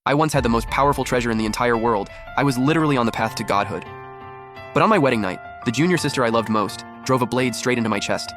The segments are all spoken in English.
I once had the most powerful treasure in the entire world. I was literally on the path to godhood. But on my wedding night, the junior sister I loved most drove a blade straight into my chest.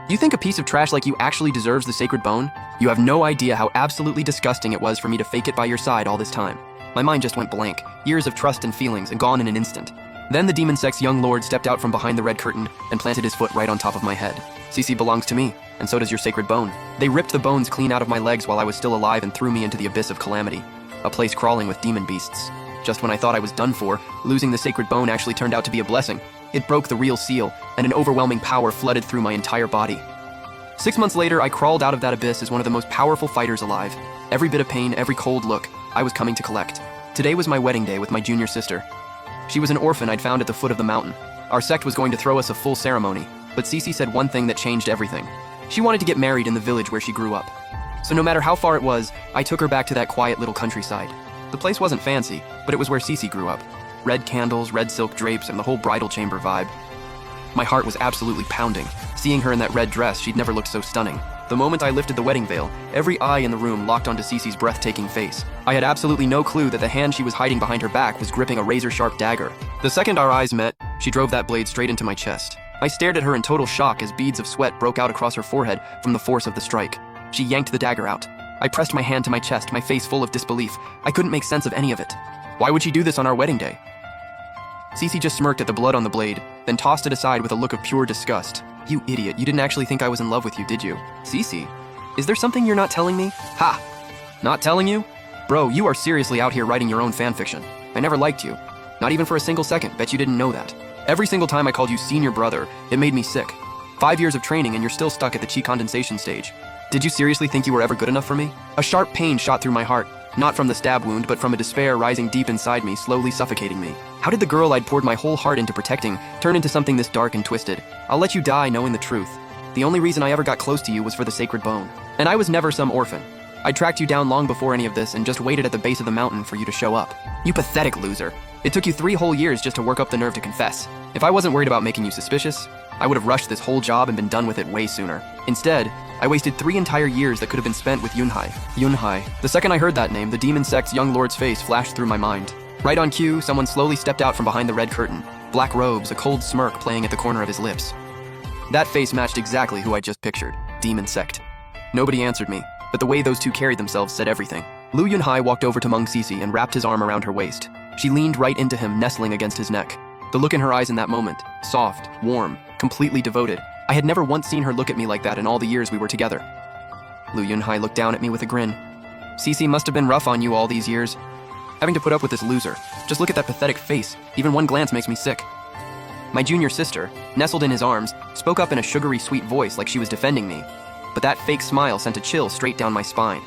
You think a piece of trash like you actually deserves the sacred bone? You have no idea how absolutely disgusting it was for me to fake it by your side all this time. My mind just went blank, years of trust and feelings, and gone in an instant. Then the demon sex young lord stepped out from behind the red curtain and planted his foot right on top of my head. Cece belongs to me, and so does your sacred bone. They ripped the bones clean out of my legs while I was still alive and threw me into the abyss of calamity, a place crawling with demon beasts. Just when I thought I was done for, losing the sacred bone actually turned out to be a blessing. It broke the real seal, and an overwhelming power flooded through my entire body. 6 months later, I crawled out of that abyss as one of the most powerful fighters alive. Every bit of pain, every cold look, I was coming to collect. Today was my wedding day with my junior sister. She was an orphan I'd found at the foot of the mountain. Our sect was going to throw us a full ceremony, but Cece said one thing that changed everything. She wanted to get married in the village where she grew up. So no matter how far it was, I took her back to that quiet little countryside. The place wasn't fancy, but it was where Cece grew up. Red candles, red silk drapes, and the whole bridal chamber vibe. My heart was absolutely pounding. Seeing her in that red dress, she'd never looked so stunning. The moment I lifted the wedding veil, every eye in the room locked onto Cece's breathtaking face. I had absolutely no clue that the hand she was hiding behind her back was gripping a razor-sharp dagger. The second our eyes met, she drove that blade straight into my chest. I stared at her in total shock as beads of sweat broke out across her forehead from the force of the strike. She yanked the dagger out. I pressed my hand to my chest, my face full of disbelief. I couldn't make sense of any of it. Why would she do this on our wedding day? Cece just smirked at the blood on the blade, then tossed it aside with a look of pure disgust. You idiot, you didn't actually think I was in love with you, did you? Cece, is there something you're not telling me? Ha! Not telling you? Bro, you are seriously out here writing your own fanfiction. I never liked you. Not even for a single second, bet you didn't know that. Every single time I called you senior brother, it made me sick. 5 years of training and you're still stuck at the chi condensation stage. Did you seriously think you were ever good enough for me? A sharp pain shot through my heart, not from the stab wound, but from a despair rising deep inside me, slowly suffocating me. How did the girl I'd poured my whole heart into protecting turn into something this dark and twisted? I'll let you die knowing the truth. The only reason I ever got close to you was for the sacred bone. And I was never some orphan. I tracked you down long before any of this and just waited at the base of the mountain for you to show up. You pathetic loser. It took you 3 whole years just to work up the nerve to confess. If I wasn't worried about making you suspicious, I would have rushed this whole job and been done with it way sooner. Instead, I wasted 3 entire years that could have been spent with Yunhai. Yunhai. The second I heard that name, the demon sect's young lord's face flashed through my mind. Right on cue, someone slowly stepped out from behind the red curtain. Black robes, a cold smirk playing at the corner of his lips. That face matched exactly who I just pictured. Demon sect. Nobody answered me, but the way those two carried themselves said everything. Lu Yunhai walked over to Meng Cece and wrapped his arm around her waist. She leaned right into him, nestling against his neck. The look in her eyes in that moment, soft, warm, completely devoted. I had never once seen her look at me like that in all the years we were together. Lu Yunhai looked down at me with a grin. Cece must have been rough on you all these years. Having to put up with this loser. Just look at that pathetic face. Even one glance makes me sick. My junior sister, nestled in his arms, spoke up in a sugary sweet voice like she was defending me. But that fake smile sent a chill straight down my spine.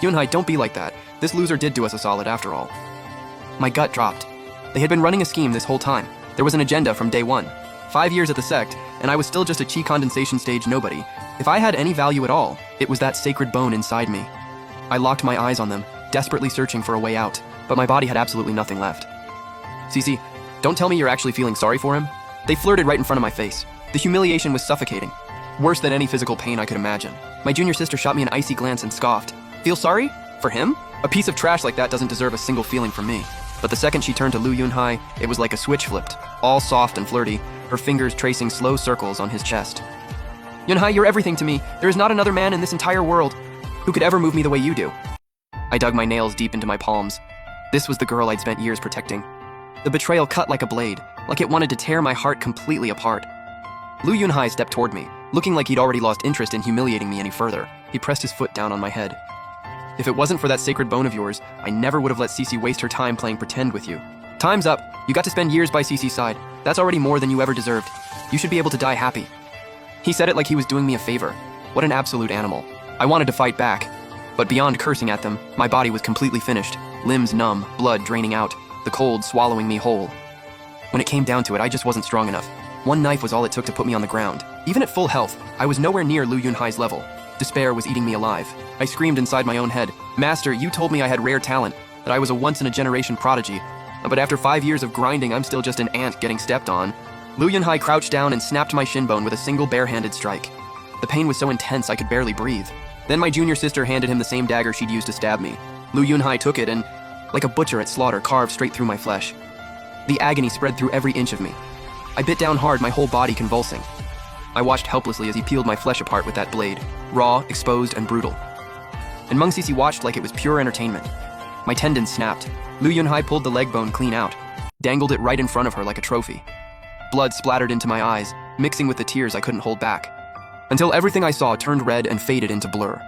Yunhai, don't be like that. This loser did do us a solid after all. My gut dropped. They had been running a scheme this whole time. There was an agenda from day one. 5 years at the sect, and I was still just a chi condensation stage nobody. If I had any value at all, it was that sacred bone inside me. I locked my eyes on them, desperately searching for a way out, but my body had absolutely nothing left. Cece, don't tell me you're actually feeling sorry for him. They flirted right in front of my face. The humiliation was suffocating. Worse than any physical pain I could imagine. My junior sister shot me an icy glance and scoffed. Feel sorry? For him? A piece of trash like that doesn't deserve a single feeling from me. But the second she turned to Lu Yunhai, it was like a switch flipped, all soft and flirty, her fingers tracing slow circles on his chest. Yunhai, you're everything to me. There is not another man in this entire world who could ever move me the way you do. I dug my nails deep into my palms. This was the girl I'd spent years protecting. The betrayal cut like a blade, like it wanted to tear my heart completely apart. Lu Yunhai stepped toward me, looking like he'd already lost interest in humiliating me any further. He pressed his foot down on my head. If it wasn't for that sacred bone of yours, I never would have let Cece waste her time playing pretend with you. Time's up. You got to spend years by Cece's side. That's already more than you ever deserved. You should be able to die happy. He said it like he was doing me a favor. What an absolute animal. I wanted to fight back. But beyond cursing at them, my body was completely finished. Limbs numb, blood draining out, the cold swallowing me whole. When it came down to it, I just wasn't strong enough. One knife was all it took to put me on the ground. Even at full health, I was nowhere near Lu Yunhai's level. Despair was eating me alive. I screamed inside my own head. Master, you told me I had rare talent, that I was a once-in-a-generation prodigy. But after 5 years of grinding, I'm still just an ant getting stepped on. Lu Yunhai crouched down and snapped my shin bone with a single bare-handed strike. The pain was so intense I could barely breathe. Then my junior sister handed him the same dagger she'd used to stab me. Lu Yunhai took it and, like a butcher at slaughter, carved straight through my flesh. The agony spread through every inch of me. I bit down hard, my whole body convulsing. I watched helplessly as he peeled my flesh apart with that blade, raw, exposed, and brutal. And Meng Sisi watched like it was pure entertainment. My tendons snapped. Lu Yunhai pulled the leg bone clean out, dangled it right in front of her like a trophy. Blood splattered into my eyes, mixing with the tears I couldn't hold back, until everything I saw turned red and faded into blur.